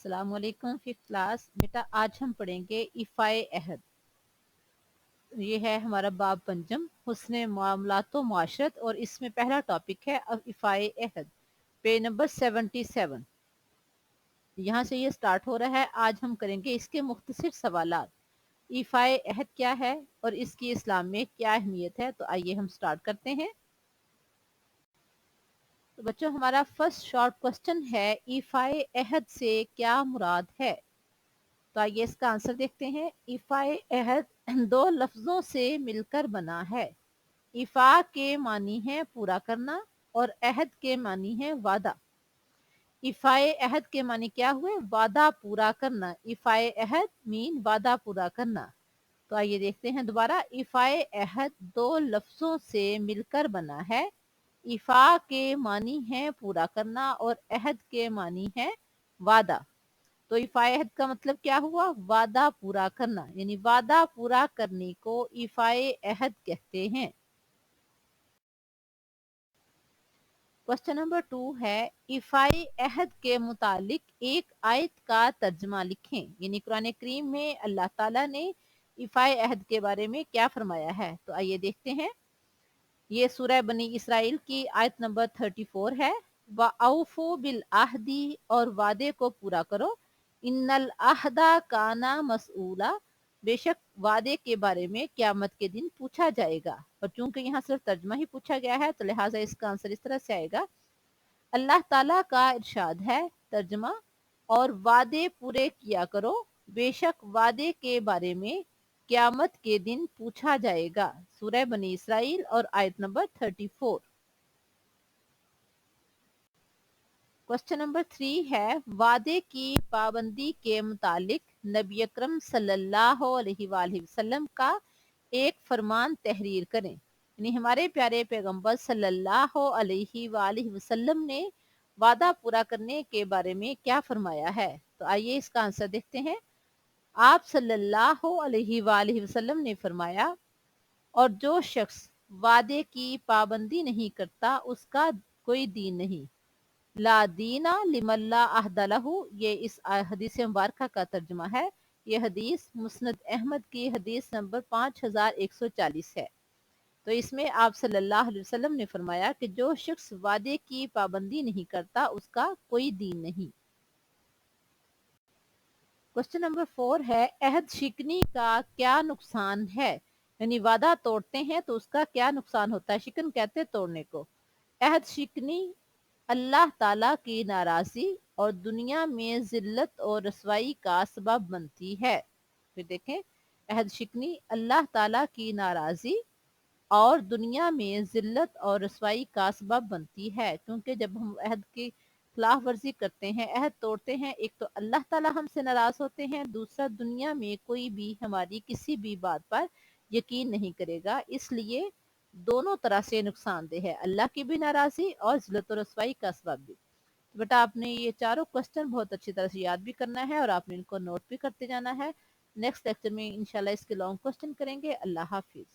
अस्सलाम वालेकुम fifth class. बेटा आज हम पढ़ेंगे इफ़ाए अहद। ये है हमारा बाब पंजम हुस्ने मामलात व मुआशरत और इसमें पहला टॉपिक है इफ़ाए अहद, पेज नंबर 77। यहाँ से ये स्टार्ट हो रहा है। आज हम करेंगे इसके मुख्तसर सवालात। इफ़ाए अहद क्या है और इसकी इस्लाम में क्या अहमियत है। तो आइए हम स्टार्ट करते हैं। तो बच्चों हमारा फर्स्ट शॉर्ट क्वेश्चन है, इफ़ाए अहद से क्या मुराद है। तो आइए इसका आंसर देखते हैं। इफ़ाए अहद दो लफ्जों से मिलकर बना है। इफ़ा के मानी है पूरा करना और अहद के मानी है वादा। इफ़ाए अहद के मानी क्या हुए? वादा पूरा करना। इफ़ाए अहद मीन वादा पूरा करना। तो आइए देखते हैं दोबारा। इफ़ाए अहद दो लफ्जों से मिलकर बना है। इफ़ा के मानी है पूरा करना और अहद के मानी है वादा। तो इफ़ाए अहद का मतलब क्या हुआ? वादा पूरा करना, यानी वादा पूरा करने को इफ़ाए अहद कहते हैं। क्वेश्चन नंबर 2 है, इफ़ाए अहद के मुतालिक एक आयत का तर्जमा लिखें। यानी कुरान करीम में अल्लाह ताला ने इफ़ाए अहद के बारे में क्या फरमाया है। तो आइए देखते हैं। ये सूरह बनी इसराइल की आयत नंबर 34 है। व औफू बिल आहदी, और वादे को पूरा करो। इन्नल आहदा काना मसऊला, बेशक वादे के बारे में क़यामत के दिन पूछा जाएगा। और चूंकि यहाँ सिर्फ तर्जमा ही पूछा गया है तो लिहाजा इसका आंसर इस तरह से आएगा। अल्लाह ताला का इरशाद है, तर्जमा, और वादे पूरे किया करो, बेशक वादे के बारे में क़यामत के दिन पूछा जाएगा। सूरह बनी इसराइल और आयत नंबर 34। क्वेश्चन नंबर 3 है, वादे की पाबंदी के मुतालिक नबी अकरम सल्लल्लाहु अलैहि वसल्लम का एक फरमान तहरीर करें। यानी हमारे प्यारे पैगंबर सल्लल्लाहु अलैहि वसल्लम ने वादा पूरा करने के बारे में क्या फरमाया है। तो आइए इसका आंसर देखते हैं। आप सल्लल्लाहु अलैहि वसल्लम ने फरमाया, और जो शख्स वादे की पाबंदी नहीं करता उसका कोई दीन नहीं। ला दीना लिमल्ला अहदलहु, ये इस हदीस मुबारका का तर्जुमा है। ये हदीस मुस्नद अहमद की हदीस नंबर 5140 है। तो इसमें आप सल्लल्लाहु अलैहि वसल्लम ने फरमाया कि जो शख्स वादे की पाबंदी नहीं करता उसका कोई दीन नहीं। क्वेश्चन नंबर 4 है, अहद शिकनी का क्या नुकसान है। यानी वादा तोड़ते हैं तो उसका क्या नुकसान होता है। शिकन कहते हैं तोड़ने को। अहद शिकनी अल्लाह ताला की नाराजी और दुनिया में जिल्लत और रसवाई का सबब बनती है। फिर देखें, अहद शिकनी अल्लाह ताला की नाराजी और दुनिया में जिल्लत और रसवाई का सबब बनती है। क्योंकि जब हम अहद की खिलाफ वर्जी करते हैं, अहद तोड़ते हैं, एक तो अल्लाह ताला हमसे नाराज होते हैं, दूसरा दुनिया में कोई भी हमारी किसी भी बात पर यकीन नहीं करेगा। इसलिए दोनों तरह से नुकसानदेह है, अल्लाह की भी नाराजी और जिल्लत और रसवाई का सबब भी। तो बेटा आपने ये चारों क्वेश्चन बहुत अच्छी तरह से याद भी करना है और आपने इनको नोट भी करते जाना है। नेक्स्ट लेक्चर में इंशाल्लाह इसके लॉन्ग क्वेश्चन करेंगे। अल्लाह हाफिज।